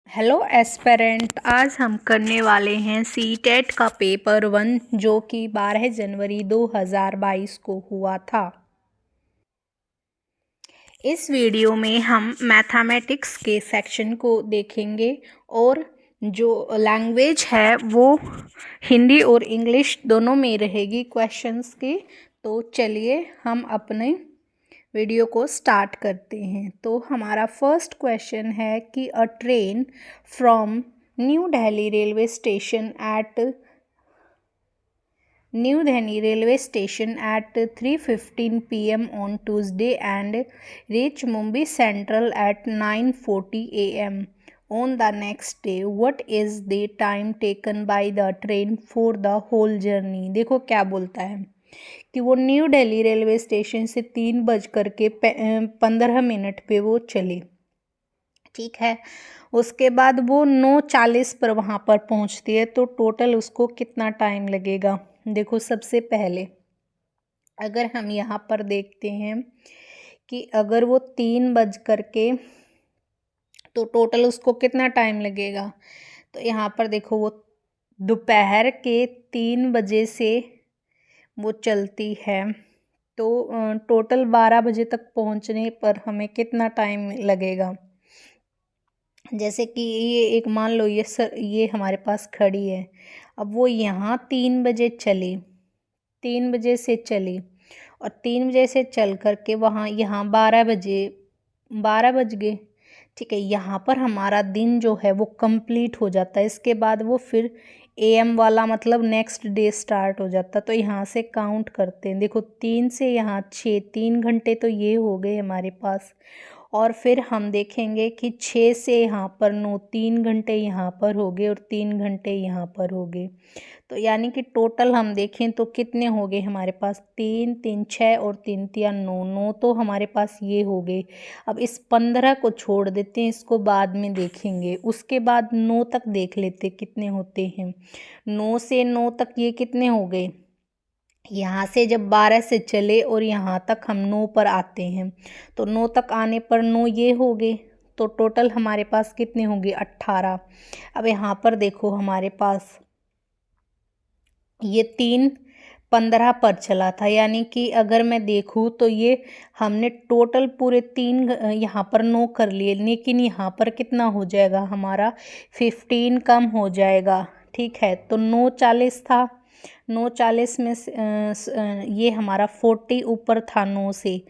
Hello aspirant, आज हम करने वाले हैं सीटेट का पेपर 1 जो कि 12 जनवरी 2022 को हुआ था। इस वीडियो में हम मैथमेटिक्स के सेक्शन को देखेंगे और जो लैंग्वेज है वो हिंदी और इंग्लिश दोनों में रहेगी क्वेश्चंस की। तो चलिए हम अपने वीडियो को स्टार्ट करते हैं। तो हमारा फर्स्ट क्वेश्चन है कि अ train from new Delhi railway station at 3:15 p.m. on Tuesday and reach Mumbai Central at 9:40 a.m. on the next day. What is the time taken by the train for the whole journey? देखो क्या बोलता है कि वो new Delhi railway station से 3:15 पे वो चली। ठीक है, उसके बाद वो 9:40 पर वहाँ पर पहुँचती है। तो टोटल उसको कितना टाइम लगेगा? देखो, सबसे पहले अगर हम यहाँ पर देखते हैं कि अगर वो 3 बज करके, तो टोटल उसको कितना टाइम लगेगा? तो यहाँ पर देखो, वो दोपहर के 3 बजे से वो चलती है। तो टोटल 12 बजे तक पहुंचने पर हमें कितना टाइम लगेगा? जैसे कि ये एक मान लो, ये हमारे पास खड़ी है। अब वो यहाँ 3 बजे चली, 3 बजे से चली और 3 बजे से चल करके वहाँ यहाँ 12 बज गए। ठीक है, यहाँ पर हमारा दिन जो है वो कंप्लीट हो जाता है। इसके बाद वो फिर एएम वाला मतलब नेक्स्ट डे स्टार्ट हो जाता। तो यहाँ से काउंट करते हैं। देखो, 3 से यहाँ 6, 3 घंटे तो ये हो गए हमारे पास। और फिर हम देखेंगे कि 6 से यहाँ पर 9, 3 घंटे यहाँ पर हो गए और 3 घंटे यहाँ पर हो गए। तो यानी कि टोटल हम देखें तो कितने हो गए हमारे पास? 3 3 6 और 3 3 9, 9 तो हमारे पास ये हो गए। अब इस 15 को छोड़ देते हैं, इसको बाद में देखेंगे। उसके बाद 9 तक देख लेते कितने होते हैं। 9 से 9 तक ये कितने हो गए? यहाँ से जब 12 से चले और यहाँ तक हम 9 पर आते हैं, तो 9 तक आने पर 9 ये हो गए। तो टोटल हमारे पास कितने होंगे? 18। अब यहाँ पर देखो, हमारे पास ये 3:15 पर चला था। यानी कि अगर मैं देखूँ तो ये हमने टोटल पूरे 3 यहाँ पर 9 कर लिए, लेकिन यहाँ पर कितना हो जाएगा हमारा? 15 कम हो जाएगा। ठीक है, तो 9:40 था। 9:40 में ये हमारा 40 ऊपर था 9 से।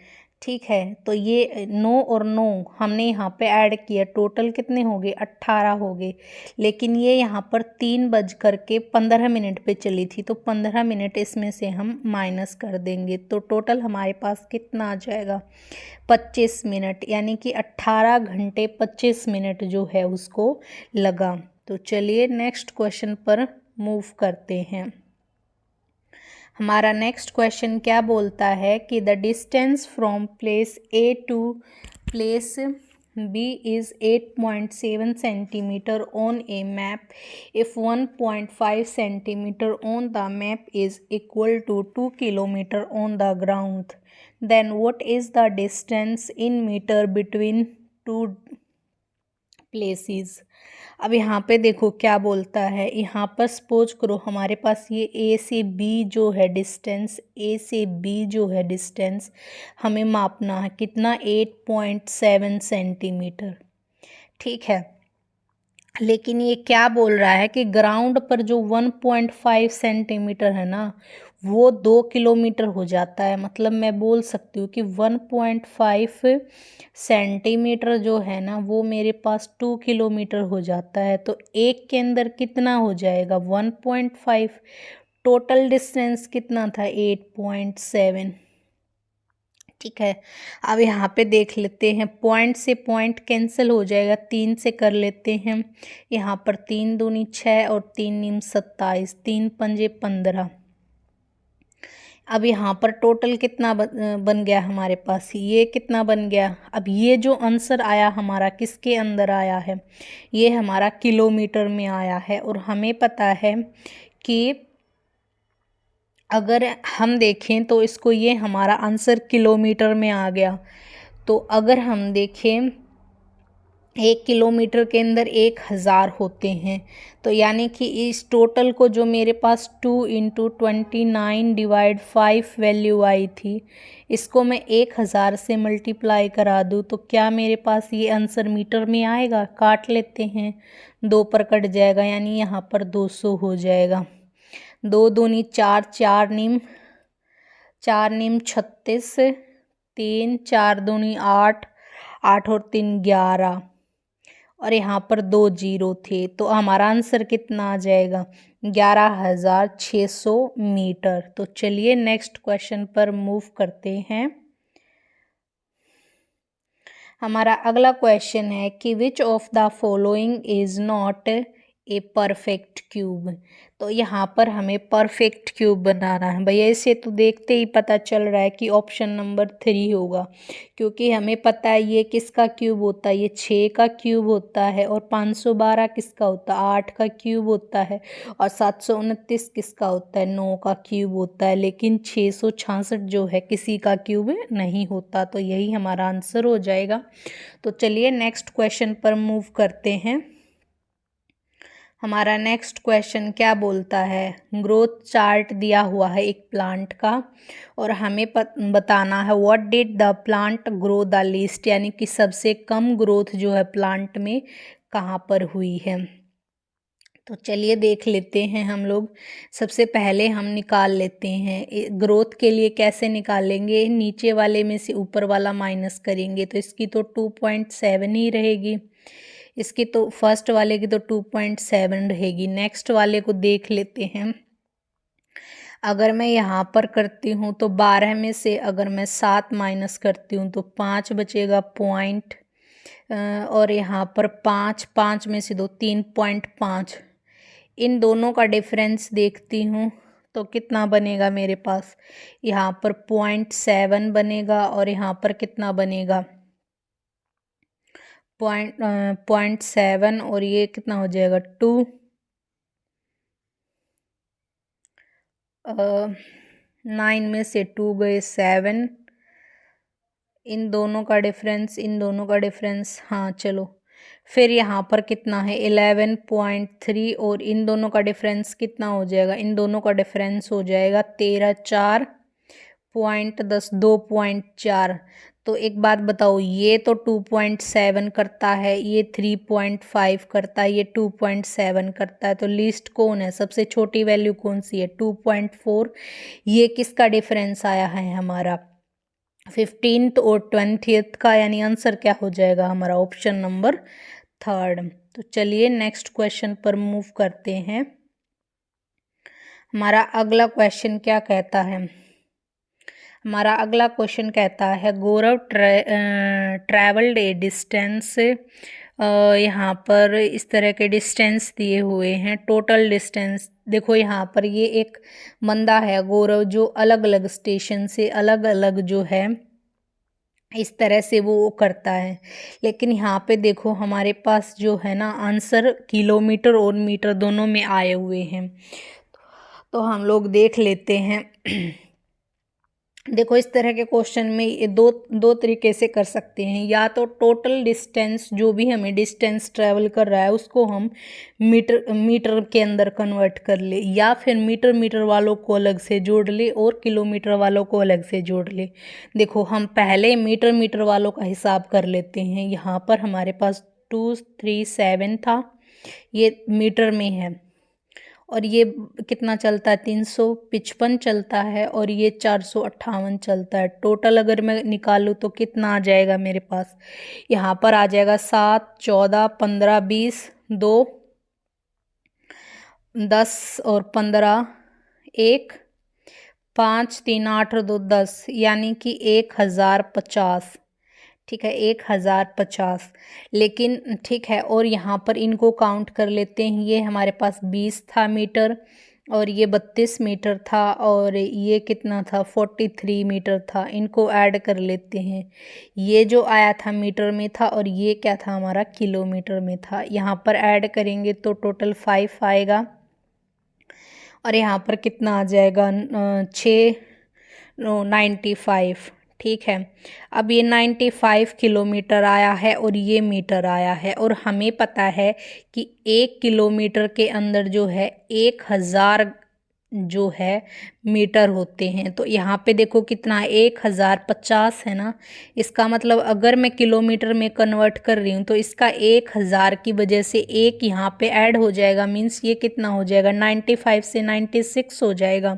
ठीक है, तो ये 9 और 9 हमने यहाँ पे ऐड किया, टोटल कितने हो गए? 18 हो गए। लेकिन ये यहाँ पर 3:15 पे चली थी, तो 15 मिनट इसमें से हम माइनस कर देंगे। तो टोटल हमारे पास कितना आ जाएगा? 25 मिनट। यानी कि 18 घंटे 25 मिनट जो है उसको लगा। तो चलिए नेक्स्ट क्वेश्चन पर मूव करते हैं। हमारा नेक्स्ट क्वेश्चन क्या बोलता है कि the distance from place A to place B is 8.7 centimetre on a map if 1.5 centimetre on the map is equal to 2 kilometre on the ground, then what is the distance in metre between two places? अब यहाँ पे देखो क्या बोलता है। यहाँ पर suppose करो हमारे पास ये ए से बी जो है डिस्टेंस, ए से बी जो है डिस्टेंस हमें मापना है कितना? 8.7 सेंटीमीटर। ठीक है, लेकिन ये क्या बोल रहा है कि ग्राउंड पर जो 1.5 सेंटीमीटर है ना, वो 2 किलोमीटर हो जाता है। मतलब मैं बोल सकती हूँ कि 1.5 सेंटीमीटर जो है ना, वो मेरे पास 2 किलोमीटर हो जाता है। तो एक के अंदर कितना हो जाएगा? 1.5। टोटल डिस्टेंस कितना था? 8.7। ठीक है, अब यहाँ पे देख लेते हैं, पॉइंट से पॉइंट कैंसिल हो जाएगा, 3 से कर लेते हैं। यहाँ पर 3 दूनी 6 और 3 नीम 27, 3 पंजे 15। अब यहाँ पर टोटल कितना बन गया हमारे पास? ये कितना बन गया? अब ये जो आंसर आया हमारा किसके अंदर आया है? ये हमारा किलोमीटर में आया है। और हमें पता है कि अगर हम देखें तो इसको, ये हमारा आंसर किलोमीटर में आ गया। तो अगर हम देखें 1 किलोमीटर के अंदर 1000 होते हैं। तो यानी कि इस टोटल को जो मेरे पास 2 इंटू 29/5 वैल्यू आई थी, इसको मैं 1000 से मल्टीप्लाई करा दूँ तो क्या मेरे पास ये आंसर मीटर में आएगा? काट लेते हैं, 2 पर कट जाएगा यानी यहाँ पर 200 हो जाएगा। 2 दूनी 4, 4 नीम 36, 3 4 दूनी 8, 8 और 3 11 और यहाँ पर 2 जीरो थे तो हमारा आंसर कितना आ जाएगा? 11,600 मीटर। तो चलिए नेक्स्ट क्वेश्चन पर मूव करते हैं। हमारा अगला क्वेश्चन है कि विच of the following is not a perfect cube. तो यहाँ पर हमें परफेक्ट क्यूब बनाना है। भैया इसे तो देखते ही पता चल रहा है कि ऑप्शन नंबर 3 होगा, क्योंकि हमें पता है ये किसका क्यूब होता है, ये 6 का क्यूब होता है, और 512 किसका होता है, 8 का क्यूब होता है, और 729 किसका होता है, 9 का क्यूब होता है। लेकिन 666 जो है किसी का क्यूब नहीं होता, तो यही हमारा आंसर हो जाएगा। तो चलिए नेक्स्ट क्वेश्चन पर मूव करते हैं। हमारा नेक्स्ट क्वेश्चन क्या बोलता है? ग्रोथ चार्ट दिया हुआ है एक प्लांट का और हमें बताना है what did the plant grow the least, यानी कि सबसे कम ग्रोथ जो है प्लांट में कहाँ पर हुई है। तो चलिए देख लेते हैं हम लोग। सबसे पहले हम निकाल लेते हैं ग्रोथ के लिए। कैसे निकालेंगे? नीचे वाले में से ऊपर वाला माइनस करेंगे तो इसकी तो 2.7 ही रहेगी, इसकी तो फर्स्ट वाले की तो 2.7 रहेगी। नेक्स्ट वाले को देख लेते हैं। अगर मैं यहाँ पर करती हूँ तो 12 में से अगर मैं 7 माइनस करती हूँ तो 5 बचेगा पॉइंट, और यहाँ पर 5 में से 2 3.5। इन दोनों का डिफरेंस देखती हूँ तो कितना बनेगा मेरे पास? यहाँ पर 0.7 बनेगा और यहाँ पर कितना बनेगा? 0.7 और ये कितना हो जाएगा? 2। 9 में से 2 गए 7। इन दोनों का डिफरेंस हाँ चलो, फिर यहाँ पर कितना है? 11.3 और इन दोनों का डिफरेंस कितना हो जाएगा? इन दोनों का डिफरेंस हो जाएगा 13 4.10 2.4। तो एक बात बताओ, ये तो 2.7 करता है, ये 3.5 करता है, ये 2.7 करता है, तो लीस्ट कौन है? सबसे छोटी वैल्यू कौन सी है? 2.4। ये किसका डिफरेंस आया है? हमारा 15th और 20th का, यानी आंसर क्या हो जाएगा हमारा? Option number 3rd। तो चलिए नेक्स्ट क्वेश्चन पर मूव करते हैं। हमारा अगला क्वेश्चन क्या कहता है? हमारा अगला क्वेश्चन कहता है गौरव ट्रैवल्ड ए डिस्टेंस। यहाँ पर इस तरह के डिस्टेंस दिए हुए हैं। टोटल डिस्टेंस देखो, यहाँ पर ये एक बंदा है गौरव, जो अलग अलग स्टेशन से अलग अलग जो है इस तरह से वो करता है। लेकिन यहाँ पे देखो हमारे पास जो है ना आंसर किलोमीटर और मीटर दोनों में आए हुए हैं, तो हम लोग देख लेते हैं। देखो इस तरह के क्वेश्चन में ये दो तरीके से कर सकते हैं। या तो टोटल डिस्टेंस, जो भी हमें डिस्टेंस ट्रैवल कर रहा है उसको हम मीटर के अंदर कन्वर्ट कर ले, या फिर मीटर वालों को अलग से जोड़ ले और किलोमीटर वालों को अलग से जोड़ ले। देखो हम पहले मीटर वालों का हिसाब कर लेते हैं। यहाँ पर हमारे पास 237 था, ये मीटर में है, और ये कितना चलता है? 355 चलता है, और ये 458 चलता है। टोटल अगर मैं निकालूँ तो कितना आ जाएगा मेरे पास? यहाँ पर आ जाएगा 7 14 15 20 2 10 और 15 1 5 3 8 और 2 10, यानी कि 1050। ठीक है, 1050। लेकिन ठीक है, और यहाँ पर इनको काउंट कर लेते हैं। ये हमारे पास 20 था मीटर, और ये 32 मीटर था, और ये कितना था? 43 मीटर था। इनको ऐड कर लेते हैं। ये जो आया था मीटर में था, और ये क्या था? हमारा किलोमीटर में था। यहाँ पर ऐड करेंगे तो टोटल 5 आएगा, और यहाँ पर कितना आ जाएगा? 95। ठीक है। अब ये 95 किलोमीटर आया है और ये मीटर आया है, और हमें पता है कि 1 किलोमीटर के अंदर जो है 1000 जो है मीटर होते हैं। तो यहाँ पे देखो कितना 1050 है ना। इसका मतलब अगर मैं किलोमीटर में कन्वर्ट कर रही हूँ तो इसका 1000 की वजह से एक यहाँ पे ऐड हो जाएगा, मीन्स ये कितना हो जाएगा 95 से 96 हो जाएगा।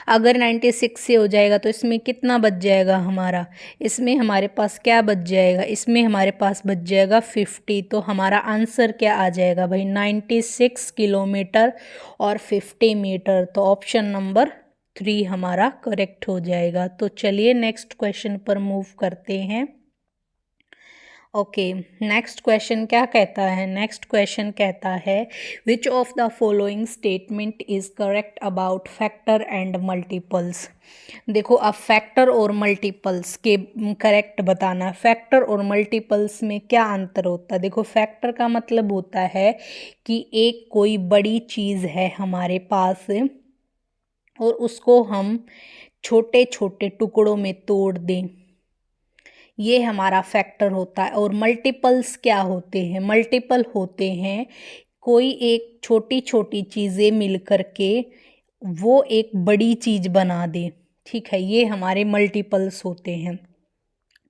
अगर 96 से हो जाएगा तो इसमें कितना बच जाएगा हमारा, इसमें हमारे पास क्या बच जाएगा, इसमें हमारे पास बच जाएगा 50। तो हमारा आंसर क्या आ जाएगा भाई 96 किलोमीटर और 50 मीटर। तो ऑप्शन नंबर 3 हमारा करेक्ट हो जाएगा। तो चलिए नेक्स्ट क्वेश्चन पर मूव करते हैं। ओके, नेक्स्ट क्वेश्चन क्या कहता है, नेक्स्ट क्वेश्चन कहता है विच of the following statement is correct about factor and multiples. देखो अब फैक्टर और मल्टीपल्स के करेक्ट बताना। फैक्टर और मल्टीपल्स में क्या अंतर होता है, देखो फैक्टर का मतलब होता है कि एक कोई बड़ी चीज़ है हमारे पास और उसको हम छोटे छोटे टुकड़ों में तोड़ दें, ये हमारा फैक्टर होता है। और मल्टीपल्स क्या होते हैं, मल्टीपल होते हैं कोई एक छोटी छोटी चीज़ें मिल कर के वो एक बड़ी चीज़ बना दे, ठीक है, ये हमारे मल्टीपल्स होते हैं।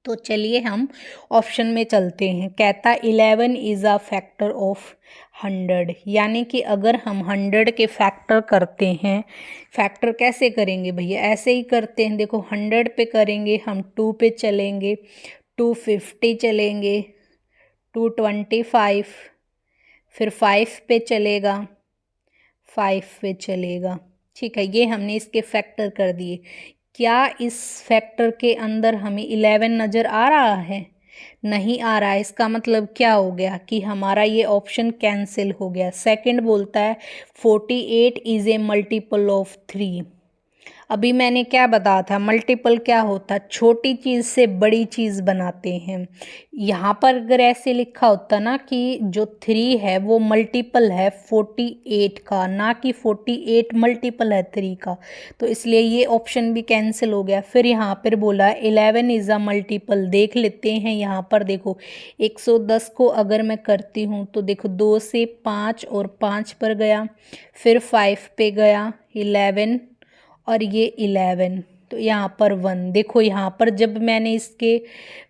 तो चलिए हम ऑप्शन में चलते हैं। कहता 11 इज़ अ फैक्टर ऑफ 100, यानी कि अगर हम 100 के फैक्टर करते हैं, फैक्टर कैसे करेंगे भैया, ऐसे ही करते हैं। देखो 100 पे करेंगे हम 2 पे चलेंगे, 250 चलेंगे, 225, फिर 5 पे चलेगा, 5 पे चलेगा, ठीक है। ये हमने इसके फैक्टर कर दिए। क्या इस फैक्टर के अंदर हमें 11 नज़र आ रहा है, नहीं आ रहा है। इसका मतलब क्या हो गया कि हमारा ये ऑप्शन कैंसिल हो गया। सेकंड बोलता है 48 इज़ ए मल्टीपल ऑफ 3। अभी मैंने क्या बताया था, मल्टीपल क्या होता है, छोटी चीज़ से बड़ी चीज़ बनाते हैं। यहाँ पर अगर ऐसे लिखा होता ना कि जो 3 है वो मल्टीपल है 48 का, ना कि 48 मल्टीपल है 3 का, तो इसलिए ये ऑप्शन भी कैंसिल हो गया। फिर यहाँ पर बोला 11 इज़ अ मल्टीपल। देख लेते हैं यहाँ पर, देखो 110 को अगर मैं करती हूँ तो देखो 2 से 5 और 5 पर गया, फिर 5 पे गया 11 और ये 11, तो यहाँ पर 1। देखो यहाँ पर जब मैंने इसके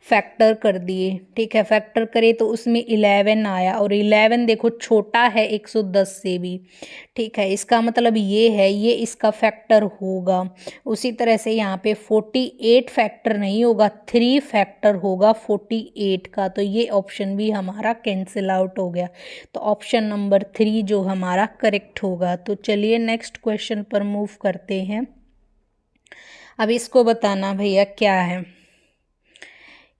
फैक्टर कर दिए, ठीक है, फैक्टर करे तो उसमें 11 आया, और 11 देखो छोटा है 110 से भी, ठीक है। इसका मतलब ये है ये इसका फैक्टर होगा। उसी तरह से यहाँ पे 48 फैक्टर नहीं होगा, 3 फैक्टर होगा 48 का। तो ये ऑप्शन भी हमारा कैंसिल आउट हो गया। तो ऑप्शन नंबर 3 जो हमारा करेक्ट होगा। तो चलिए नेक्स्ट क्वेश्चन पर मूव करते हैं। अब इसको बताना भैया क्या है।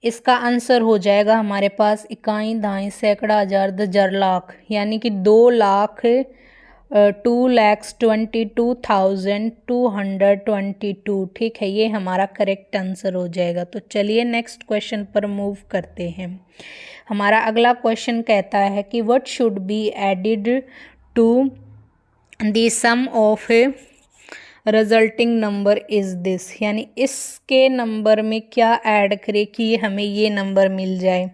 इसका आंसर हो जाएगा हमारे पास इकाई, दाई, सैकड़ा, हजार, दस, लाख, यानी कि 2,22,222, ठीक है, ये हमारा करेक्ट आंसर हो जाएगा। तो चलिए नेक्स्ट क्वेश्चन पर मूव करते हैं। हमारा अगला क्वेश्चन कहता है कि what should be added to the sum of resulting number is this, यानी इसके नंबर में क्या ऐड करें कि हमें ये नंबर मिल जाए।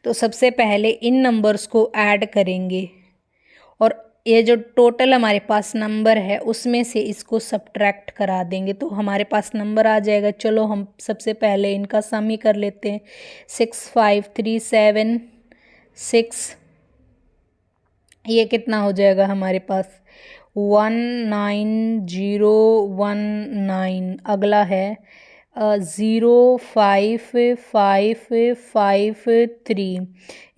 तो सबसे पहले इन नंबर्स को ऐड करेंगे और ये जो टोटल हमारे पास नंबर है उसमें से इसको सब्ट्रैक्ट करा देंगे तो हमारे पास नंबर आ जाएगा। चलो हम सबसे पहले इनका सम ही कर लेते हैं। 65376, ये कितना हो जाएगा हमारे पास 19019। अगला है 05553,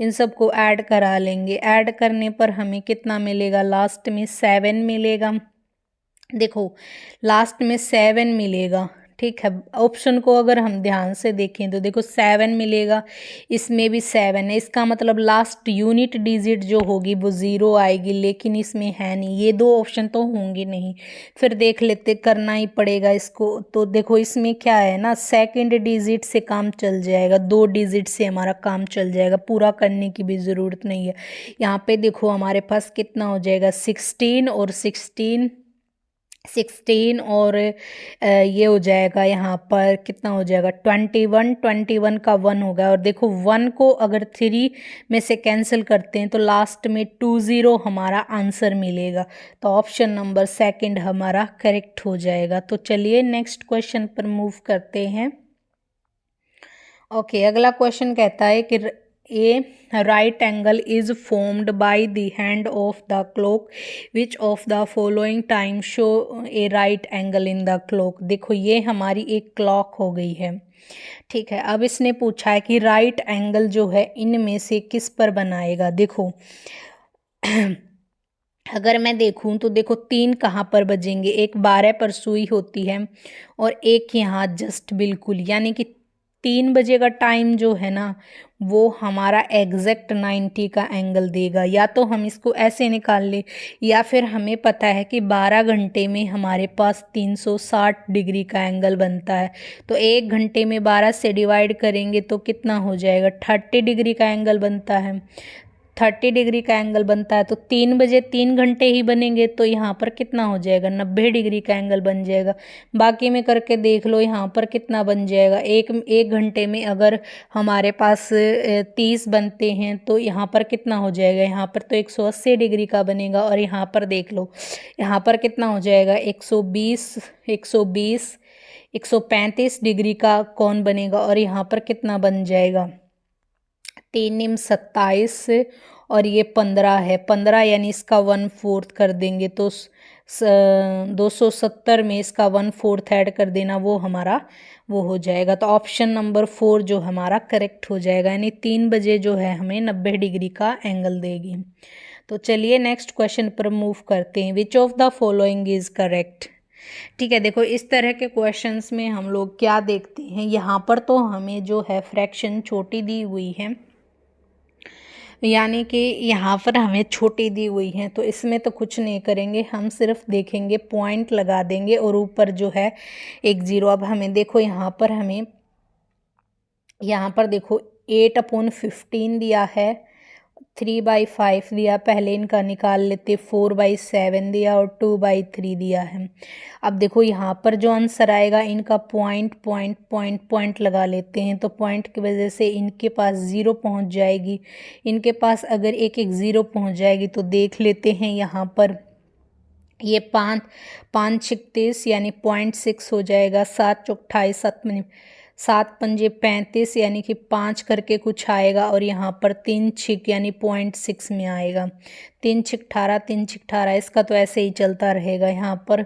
इन सबको ऐड करा लेंगे। ऐड करने पर हमें कितना मिलेगा, लास्ट में 7 मिलेगा। देखो लास्ट में 7 मिलेगा, ठीक है। ऑप्शन को अगर हम ध्यान से देखें तो देखो 7 मिलेगा, इसमें भी 7 है। इसका मतलब लास्ट यूनिट डिजिट जो होगी वो 0 आएगी, लेकिन इसमें है नहीं, ये दो ऑप्शन तो होंगे नहीं। फिर देख लेते, करना ही पड़ेगा इसको। तो देखो इसमें क्या है ना, सेकंड डिजिट से काम चल जाएगा, 2 डिजिट से हमारा काम चल जाएगा, पूरा करने की भी ज़रूरत नहीं है। यहाँ पे देखो हमारे पास कितना हो जाएगा 16 और 16 16 और ये हो जाएगा यहाँ पर कितना हो जाएगा 21, 21 का 1 होगा। और देखो 1 को अगर 3 में से कैंसिल करते हैं तो लास्ट में 20 हमारा आंसर मिलेगा। तो ऑप्शन नंबर सेकंड हमारा करेक्ट हो जाएगा। तो चलिए नेक्स्ट क्वेश्चन पर मूव करते हैं। ओके, अगला क्वेश्चन कहता है कि a right angle is formed by the hand of the clock, which of the following time show a right angle in the clock. देखो ये हमारी एक क्लॉक हो गई है, ठीक है। अब इसने पूछा है कि राइट एंगल जो है इनमें से किस पर बनाएगा। देखो अगर मैं देखूं तो देखो 3 कहाँ पर बजेंगे, एक 12 पर सुई होती है और एक यहाँ जस्ट बिल्कुल, यानी कि 3 बजे का टाइम जो है ना वो हमारा एग्जैक्ट 90 का एंगल देगा। या तो हम इसको ऐसे निकाल ले, या फिर हमें पता है कि 12 घंटे में हमारे पास 360 डिग्री का एंगल बनता है। तो 1 घंटे में 12 से डिवाइड करेंगे तो कितना हो जाएगा, 30 डिग्री का एंगल बनता है। 30 डिग्री का एंगल बनता है तो 3 बजे 3 घंटे ही बनेंगे, तो यहाँ पर कितना हो जाएगा, 90 डिग्री का एंगल बन जाएगा। बाकी में करके देख लो यहाँ पर कितना बन जाएगा। एक घंटे में अगर हमारे पास 30 बनते हैं तो यहाँ पर कितना हो जाएगा, यहाँ पर तो 180 डिग्री का बनेगा। और यहाँ पर देख लो यहाँ पर कितना हो जाएगा, 120 120 135 डिग्री का कौन बनेगा। और यहाँ पर कितना बन जाएगा, 3 27 और ये 15 है, 15 यानी इसका 1/4 कर देंगे तो 270 में इसका 1/4 ऐड कर देना, वो हमारा वो हो जाएगा। तो ऑप्शन नंबर 4 जो हमारा करेक्ट हो जाएगा, यानी 3 बजे जो है हमें 90 डिग्री का एंगल देगी। तो चलिए नेक्स्ट क्वेश्चन पर मूव करते हैं। विच of the following is correct. ठीक है, देखो इस तरह के क्वेश्चंस में हम लोग क्या देखते हैं, यहाँ पर तो हमें जो है फ्रैक्शन छोटी दी हुई है, यानी कि यहाँ पर हमें छोटी दी हुई है, तो इसमें तो कुछ नहीं करेंगे, हम सिर्फ देखेंगे पॉइंट लगा देंगे और ऊपर जो है एक जीरो। अब हमें देखो यहाँ पर देखो 8/15 दिया है, 3/5 दिया, पहले इनका निकाल लेते, 4/7 दिया और 2/3 दिया है। अब देखो यहाँ पर जो आंसर आएगा इनका पॉइंट पॉइंट पॉइंट पॉइंट लगा लेते हैं, तो पॉइंट की वजह से इनके पास ज़ीरो पहुँच जाएगी। इनके पास अगर एक एक ज़ीरो पहुँच जाएगी तो देख लेते हैं यहाँ पर ये 5 यानी 0.6 हो जाएगा, 7 × 28 7 × 35 यानी कि 5 करके कुछ आएगा, और यहाँ पर 3 यानी 0.6 में आएगा। 3 × 18 इसका तो ऐसे ही चलता रहेगा। यहाँ पर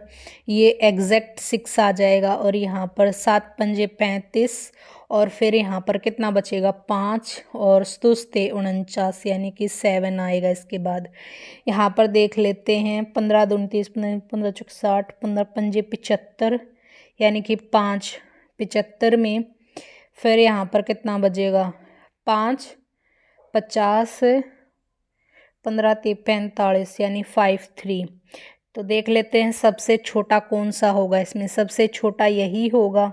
ये एग्जैक्ट 6 आ जाएगा, और यहाँ पर 7 × 35 और फिर यहाँ पर कितना बचेगा 5 और 49 यानी कि 7 आएगा इसके बाद। यहाँ पर देख लेते हैं 15 × 2 = 30, 15 × 4 = 60, 15 × 5 = 75 यानी कि 5 75 में फिर यहाँ पर कितना बचेगा 5 50 15 × 3 = 45 यानी 53। तो देख लेते हैं सबसे छोटा कौन सा होगा, इसमें सबसे छोटा यही होगा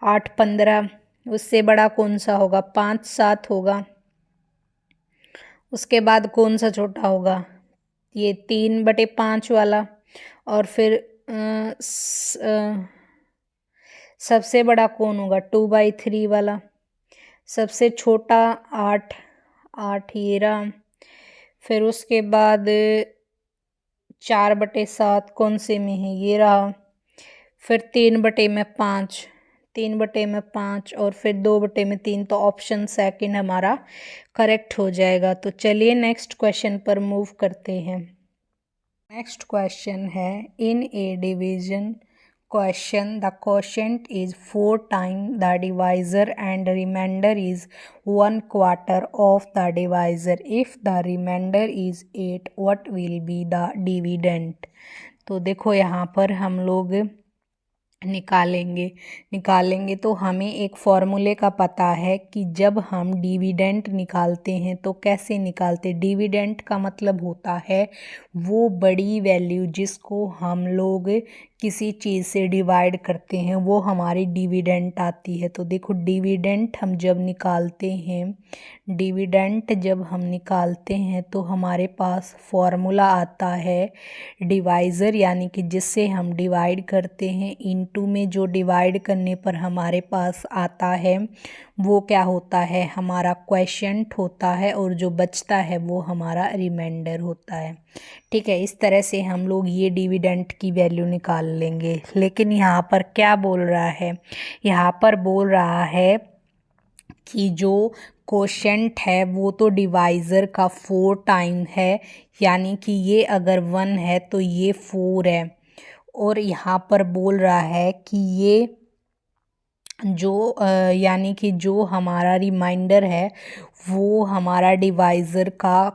8 15। उससे बड़ा कौन सा होगा 5 7 होगा। उसके बाद कौन सा छोटा होगा, ये 3/5 वाला। और फिर सबसे बड़ा कौन होगा 2/3 वाला। सबसे छोटा 8 ये रहा। फिर उसके बाद 4/7 कौन से में है, ये रहा। फिर 3/5 3/5 और फिर 2/3। तो ऑप्शन सेकंड हमारा करेक्ट हो जाएगा। तो चलिए नेक्स्ट क्वेश्चन पर मूव करते हैं। नेक्स्ट क्वेश्चन है, in a division question the quotient is 4 times the divisor and remainder is 1/4 of the divisor. If the remainder is 8, what will be the dividend? तो देखो यहाँ पर हम लोग निकालेंगे तो हमें एक फॉर्मूले का पता है कि जब हम डिविडेंड निकालते हैं तो कैसे निकालते। डिविडेंड का मतलब होता है वो बड़ी वैल्यू जिसको हम लोग किसी चीज़ से डिवाइड करते हैं, वो हमारी डिविडेंड आती है। तो देखो डिविडेंड हम जब निकालते हैं तो हमारे पास फॉर्मूला आता है डिवाइज़र, यानी कि जिससे हम डिवाइड करते हैं, इनटू में जो डिवाइड करने पर हमारे पास आता है वो क्या होता है, हमारा क्वोशिएंट होता है, और जो बचता है वो हमारा रिमाइंडर होता है। ठीक है, इस तरह से हम लोग ये डिविडेंड की वैल्यू निकाल लेंगे। लेकिन यहाँ पर क्या बोल रहा है, यहाँ पर बोल रहा है कि जो क्वोशिएंट है वो तो डिवाइज़र का 4 टाइम है, यानी कि ये अगर 1 है तो ये 4 है। और यहाँ पर बोल रहा है कि ये यानी कि जो हमारा रिमाइंडर है वो हमारा डिवाइज़र का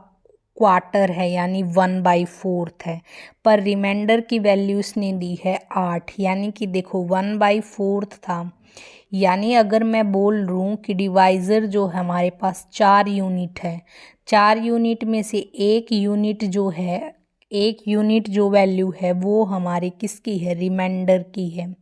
क्वार्टर है, यानी 1/4 है। पर रिमाइंडर की वैल्यू इसने दी है 8, यानी कि देखो 1/4 था, यानी अगर मैं बोल लूँ कि डिवाइज़र जो हमारे पास 4 यूनिट है, 4 यूनिट में से एक यूनिट जो वैल्यू है वो हमारी किसकी है, रिमाइंडर की है।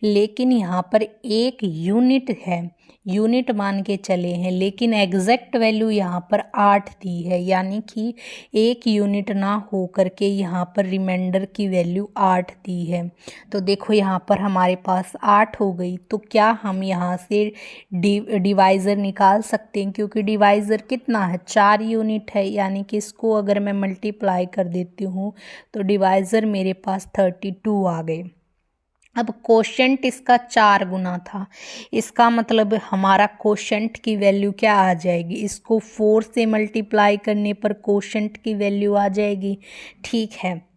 लेकिन यहाँ पर एक यूनिट है, यूनिट मान के चले हैं, लेकिन एग्जैक्ट वैल्यू यहाँ पर 8 दी है, यानी कि एक यूनिट ना हो करके यहाँ पर रिमाइंडर की वैल्यू 8 दी है। तो देखो यहाँ पर हमारे पास 8 हो गई। तो क्या हम यहाँ से डिवाइज़र निकाल सकते हैं, क्योंकि डिवाइज़र कितना है, 4 यूनिट है, यानी कि इसको अगर मैं मल्टीप्लाई कर देती हूँ तो डिवाइज़र मेरे पास 32 आ गए। अब क्वोशिएंट इसका 4 गुना था, इसका मतलब हमारा क्वोशिएंट की वैल्यू क्या आ जाएगी, इसको 4 से मल्टीप्लाई करने पर क्वोशिएंट की वैल्यू आ जाएगी। ठीक है,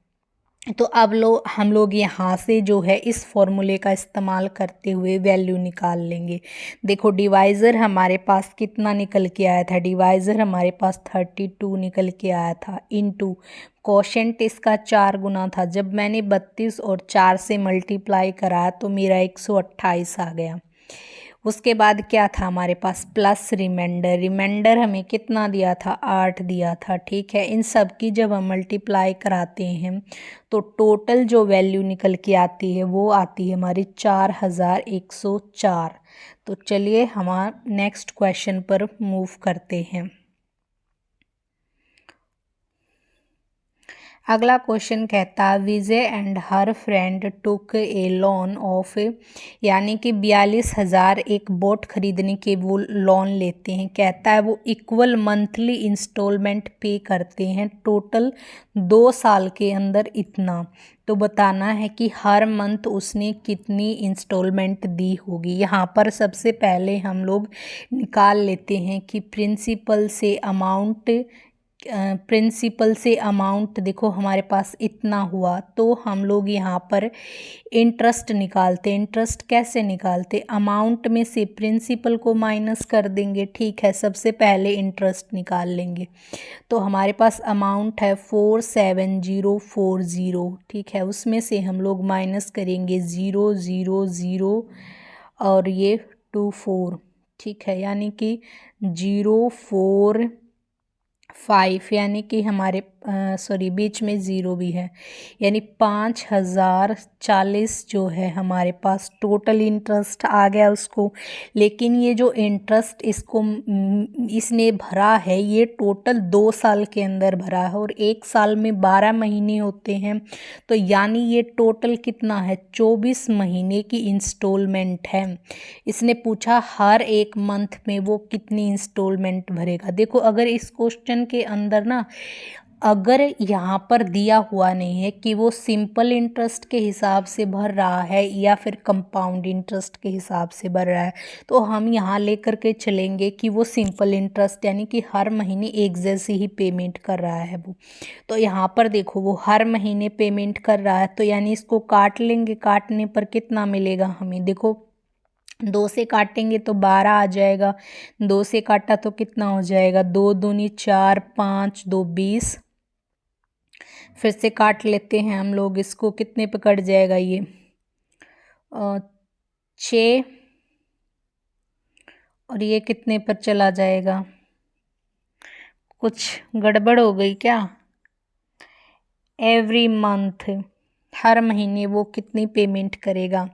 तो अब हम लोग यहाँ से जो है इस फॉर्मूले का इस्तेमाल करते हुए वैल्यू निकाल लेंगे। देखो डिवाइज़र हमारे पास कितना निकल के आया था, डिवाइज़र हमारे पास 32 निकल के आया था, इनटू क्वोशिएंट इसका 4 गुना था। जब मैंने 32 और 4 से मल्टीप्लाई करा तो मेरा 128 आ गया। उसके बाद क्या था हमारे पास, प्लस रिमाइंडर हमें कितना दिया था, 8 दिया था। ठीक है, इन सब की जब हम मल्टीप्लाई कराते हैं तो टोटल जो वैल्यू निकल के आती है वो आती है हमारी 4104। तो चलिए हम नेक्स्ट क्वेश्चन पर मूव करते हैं। अगला क्वेश्चन कहता है Vijay and her friend took a loan of, यानी कि 42,000 एक बोट खरीदने के वो लोन लेते हैं। कहता है वो इक्वल मंथली इंस्टॉलमेंट पे करते हैं, टोटल 2 साल के अंदर इतना। तो बताना है कि हर मंथ उसने कितनी इंस्टॉलमेंट दी होगी। यहाँ पर सबसे पहले हम लोग निकाल लेते हैं कि प्रिंसिपल से अमाउंट देखो हमारे पास इतना हुआ, तो हम लोग यहाँ पर इंटरेस्ट निकालते। इंटरेस्ट कैसे निकालते, अमाउंट में से प्रिंसिपल को माइनस कर देंगे। ठीक है, सबसे पहले इंटरेस्ट निकाल लेंगे। तो हमारे पास अमाउंट है 47040। ठीक है, उसमें से हम लोग माइनस करेंगे 000 और ये 24। ठीक है, यानी कि 045, यानी कि हमारे बीच में ज़ीरो भी है, यानी 5040 जो है हमारे पास टोटल इंटरेस्ट आ गया उसको। लेकिन ये जो इंटरेस्ट इसने भरा है ये टोटल 2 साल के अंदर भरा है, और 1 साल में 12 महीने होते हैं। तो यानी ये टोटल कितना है, 24 महीने की इंस्टॉलमेंट है। इसने पूछा हर एक मंथ में वो कितनी इंस्टॉलमेंट भरेगा। देखो अगर इस क्वेश्चन के अंदर ना, अगर यहाँ पर दिया हुआ नहीं है कि वो सिंपल इंटरेस्ट के हिसाब से भर रहा है या फिर कंपाउंड इंटरेस्ट के हिसाब से भर रहा है, तो हम यहाँ लेकर के चलेंगे कि वो सिंपल इंटरेस्ट, यानी कि हर महीने एक जैसी ही पेमेंट कर रहा है वो। तो यहाँ पर देखो वो हर महीने पेमेंट कर रहा है, तो यानी इसको काट लेंगे। काटने पर कितना मिलेगा हमें, देखो 2 से काटेंगे तो 12 आ जाएगा। 2 से काटा तो कितना हो जाएगा, 2 दूनी 4, 5 2 20। फिर से काट लेते हैं हम लोग इसको, कितने पे कट जाएगा ये, 6 और ये कितने पर चला जाएगा? कुछ गड़बड़ हो गई क्या? एवरी मंथ, हर महीने वो कितनी पेमेंट करेगा?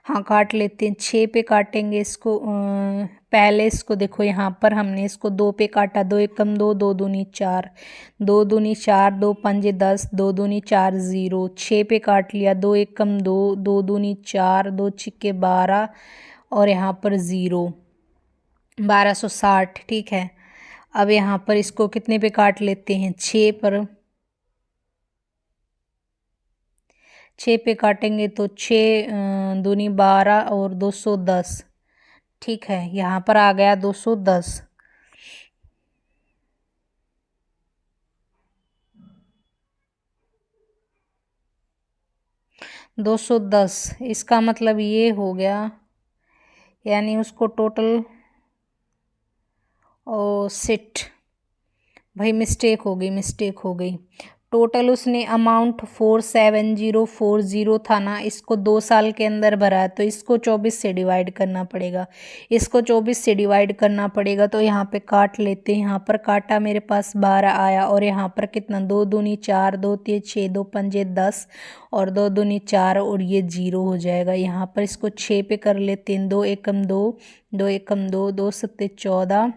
हाँ काट लेते हैं, 6 पे काटेंगे इसको। पहले इसको देखो, यहाँ पर हमने इसको 2 पे काटा, 2 एकम 2, 2 दूनी 4, 2 दूनी 4, 2 पंजे 10, 2 दूनी 4 0, 6 पे काट लिया, 2 एकम 2, 2 दूनी 4, 2 छिक्के 12 और यहाँ पर 0, 1260। ठीक है, अब यहाँ पर इसको कितने पे काट लेते हैं? 6 पर। 6 पे काटेंगे तो 6 दूनी 12 और 210। ठीक है, यहाँ पर आ गया 210। 210 इसका मतलब ये हो गया, यानी उसको टोटल, ओ सिट भाई, मिस्टेक हो गई। टोटल उसने अमाउंट 47040 था ना, इसको 2 साल के अंदर भरा है, तो इसको 24 से डिवाइड करना पड़ेगा। इसको 24 से डिवाइड करना पड़ेगा, तो यहाँ पे काट लेते हैं। यहाँ पर काटा, मेरे पास 12 आया और यहाँ पर कितना? 2 दूनी 4, 2 3 6, 2 पंजे 10 और 2 दूनी 4 और ये 0 हो जाएगा। यहाँ पर इसको 6 पे कर लेते हैं, 2 एकम 2, 2 एकम 2, 2 सत्ते 14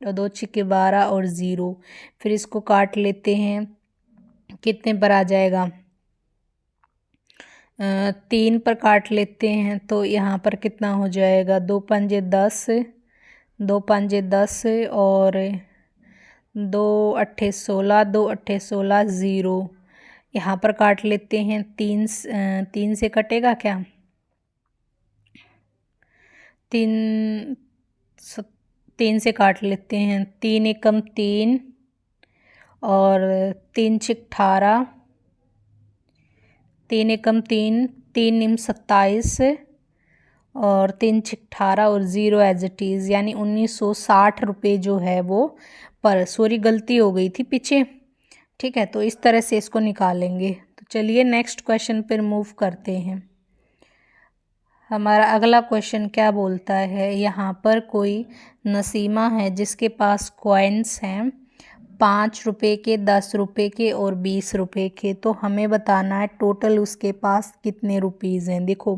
और 2 छिक्के 12 और 0। फिर इसको काट लेते हैं, कितने पर आ जाएगा? 3 पर काट लेते हैं, तो यहाँ पर कितना हो जाएगा? 2 पंजे 10, 2 पंजे 10 और 2 अट्ठे 16, 2 अट्ठे 16 0। यहाँ पर काट लेते हैं, 3 से कटेगा क्या? 3 3 से काट लेते हैं, 3 एकम 3 और 3 छिक 18, 3 एकम 3, 3 निम 27 और 3 छिक 18 और 0 एज इट इज़, यानी 1960 रुपये जो है वो पर, सॉरी गलती हो गई थी पीछे। ठीक है, तो इस तरह से इसको निकालेंगे। तो चलिए नेक्स्ट क्वेश्चन पर मूव करते हैं। हमारा अगला क्वेश्चन क्या बोलता है? यहाँ पर कोई नसीमा है जिसके पास कॉइन्स हैं 5 रुपये के, 10 रुपये के और 20 रुपये के। तो हमें बताना है टोटल उसके पास कितने रुपीज़ हैं। देखो,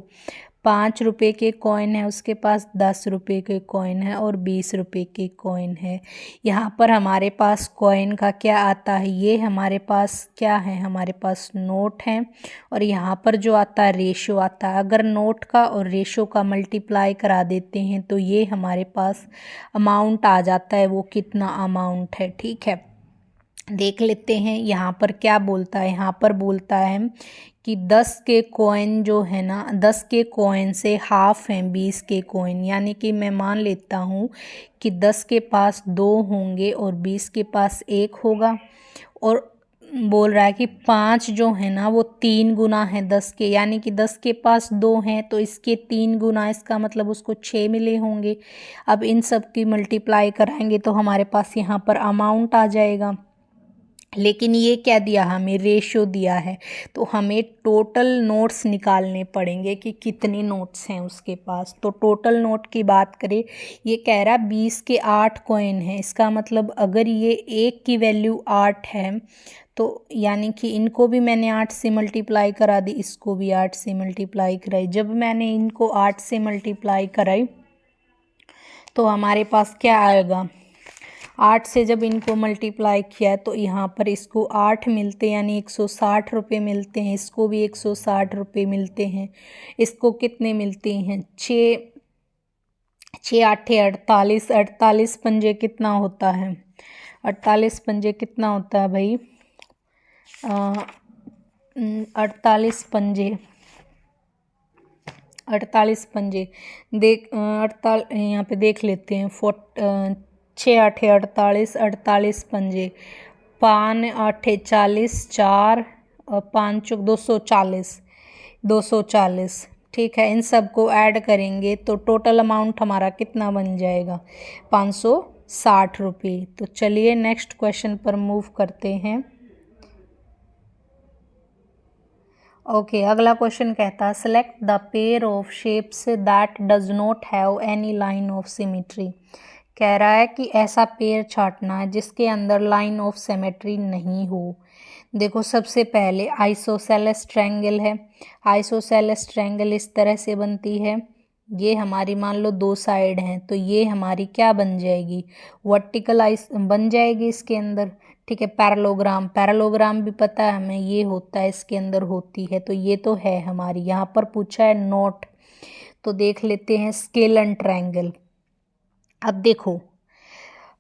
5 रुपये के कॉइन है उसके पास, 10 रुपये के कॉइन है और 20 रुपये के कॉइन है। यहाँ पर हमारे पास कॉइन का क्या आता है? ये हमारे पास क्या है? हमारे पास नोट है और यहाँ पर जो आता है रेशो आता है। अगर नोट का और रेशो का मल्टीप्लाई करा देते हैं तो ये हमारे पास अमाउंट आ जाता है। वो कितना अमाउंट है? ठीक है, देख लेते हैं यहाँ पर क्या बोलता है। यहाँ पर बोलता है कि 10 के कॉइन जो है ना, 10 के कॉइन से हाफ हैं 20 के कॉइन, यानी कि मैं मान लेता हूँ कि 10 के पास 2 होंगे और 20 के पास 1 होगा। और बोल रहा है कि 5 जो है ना वो 3 गुना है 10 के, यानी कि 10 के पास 2 हैं तो इसके 3 गुना, इसका मतलब उसको 6 मिले होंगे। अब इन सब की मल्टीप्लाई कराएंगे तो हमारे पास यहाँ पर अमाउंट आ जाएगा। लेकिन ये क्या दिया? हमें रेशो दिया है, तो हमें टोटल नोट्स निकालने पड़ेंगे कि कितने नोट्स हैं उसके पास। तो टोटल नोट की बात करें, ये कह रहा है 20 के 8 कॉइन है। इसका मतलब अगर ये एक की वैल्यू 8 है तो यानी कि इनको भी मैंने 8 से मल्टीप्लाई करा दी, इसको भी 8 से मल्टीप्लाई कराई। जब मैंने इनको 8 से मल्टीप्लाई कराई तो हमारे पास क्या आएगा? 8 से जब इनको मल्टीप्लाई किया तो यहाँ पर इसको 8 मिलते हैं, यानी 160 रुपये मिलते हैं। इसको भी 160 रुपये मिलते हैं। इसको कितने मिलते हैं? 6 6 आठे 48, 48 पंजे कितना होता है? 48 पंजे कितना होता है भाई? 48 पंजे, 48 पंजे देख, 48 यहाँ पे देख लेते हैं। 6 आठे 48, 48 पंजे, 5 आठे 40, 4 और 5 चौक 240, 240। ठीक है, इन सब को ऐड करेंगे तो टोटल अमाउंट हमारा कितना बन जाएगा? 560 रुपये। तो चलिए नेक्स्ट क्वेश्चन पर मूव करते हैं। ओके, अगला क्वेश्चन कहता है select the pair of shapes that does not have any line of symmetry. कह रहा है कि ऐसा पेयर छांटना है जिसके अंदर लाइन ऑफ सिमेट्री नहीं हो। देखो, सबसे पहले आइसोसेलेस ट्रायंगल है। आइसोसेलेस ट्रायंगल इस तरह से बनती है, ये हमारी मान लो दो साइड हैं, तो ये हमारी क्या बन जाएगी, वर्टिकल आइस बन जाएगी इसके अंदर। ठीक है, पैरेललोग्राम, पैरेललोग्राम भी पता है हमें, ये होता है इसके अंदर होती है, तो ये तो है हमारी। यहाँ पर पूछा है नॉट, तो देख लेते हैं स्केलन ट्रायंगल। अब देखो,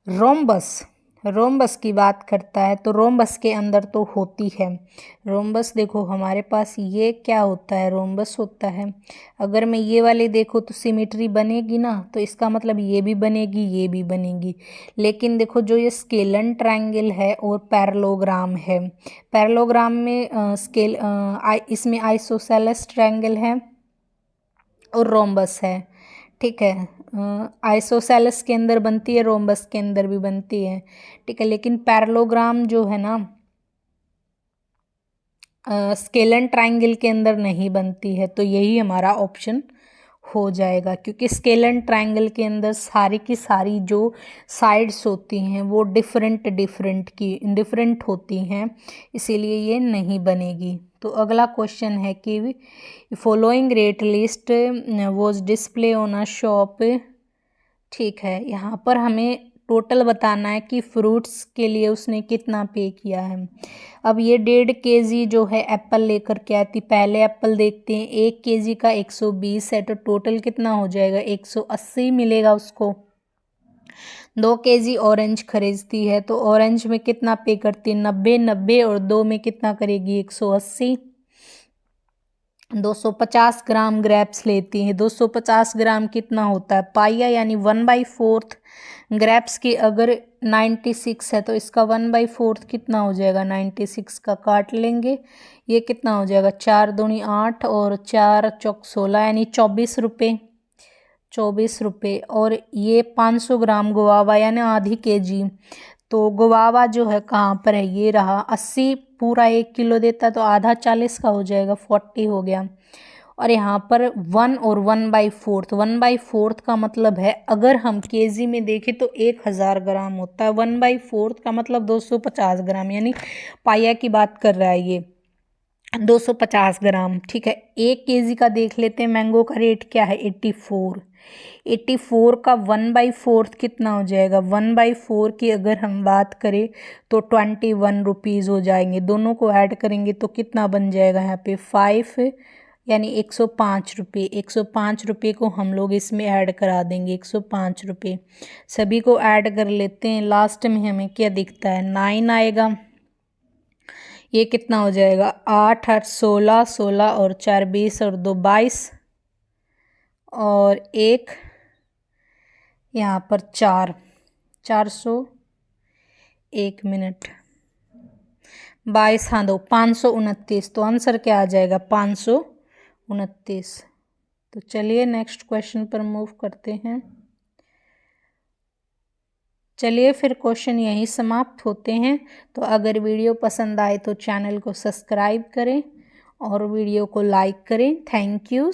रोम्बस, रोम्बस की बात करता है तो रोम्बस के अंदर तो होती है। रोम्बस देखो हमारे पास ये क्या होता है, रोम्बस होता है। अगर मैं ये वाले देखो तो सिमेट्री बनेगी ना, तो इसका मतलब ये भी बनेगी, ये भी बनेगी। लेकिन देखो, जो ये स्केलन ट्रायंगल है और पैरेललोग्राम है, पैरेललोग्राम में इसमें आइसोसेलेस ट्रायंगल है और रोम्बस है। ठीक है, आइसोसेलेस के अंदर बनती है, रोम्बस के अंदर भी बनती है। ठीक है, लेकिन पैरेललोग्राम जो है ना, स्केलन ट्रायंगल के अंदर नहीं बनती है, तो यही हमारा ऑप्शन हो जाएगा, क्योंकि स्केलन ट्रायंगल के अंदर सारी की सारी जो साइड्स होती हैं वो डिफरेंट होती हैं, इसीलिए ये नहीं बनेगी। तो अगला क्वेश्चन है कि following rate list was display on a shop. ठीक है, यहाँ पर हमें टोटल बताना है कि फ्रूट्स के लिए उसने कितना पे किया है। अब ये 1.5 kg जो है एप्पल लेकर के आती, पहले एप्पल देखते हैं, 1 kg का 120 है, तो टोटल कितना हो जाएगा, 180 मिलेगा उसको। 2 kg ऑरेंज खरीदती है, तो ऑरेंज में कितना पे करती है, 90 और 2 में कितना करेगी, 180। 250 ग्राम ग्रेप्स लेती हैं, 250 ग्राम कितना होता है, पाइया, यानी 1/4। ग्रेप्स की अगर 96 है तो इसका 1/4 कितना हो जाएगा, 96 का काट लेंगे, ये कितना हो जाएगा, 4 दूनी 8 और 4 चौक 16, यानी 24 रुपये, 24 रुपये। और ये 500 ग्राम गुआवा यानी आधी kg, तो गुआवा जो है कहाँ पर है, ये रहा। 80 पूरा 1 किलो देता है, तो आधा 40 का हो जाएगा, 40 हो गया। और यहाँ पर 1 और 1/4, 1/4 का मतलब है, अगर हम केजी में देखें तो 1000 ग्राम होता है, 1/4 का मतलब 250 ग्राम, यानी पाया की बात कर रहा है ये, 250 ग्राम। ठीक है, 1 kg का देख लेते हैं, मैंगो का रेट क्या है, 84। 84 का 1/4 कितना हो जाएगा, 1/4 की अगर हम बात करें तो 21 रुपीज़ हो जाएंगे। दोनों को ऐड करेंगे तो कितना बन जाएगा यहाँ पे 5, यानी 105 रुपये। 105 रुपये को हम लोग इसमें ऐड करा देंगे, 105 रुपये सभी को ऐड कर लेते हैं। लास्ट में हमें क्या दिखता है, 9 आएगा। ये कितना हो जाएगा, 8 8 16, 16 और 4 20 और 2 22 और 1 यहाँ पर 4, 400, 1 मिनट 22, हाँ 2 529। तो आंसर क्या आ जाएगा, 529। तो चलिए नेक्स्ट क्वेश्चन पर मूव करते हैं। चलिए फिर क्वेश्चन यहीं समाप्त होते हैं। तो अगर वीडियो पसंद आए तो चैनल को सब्सक्राइब करें और वीडियो को लाइक करें। Thank you.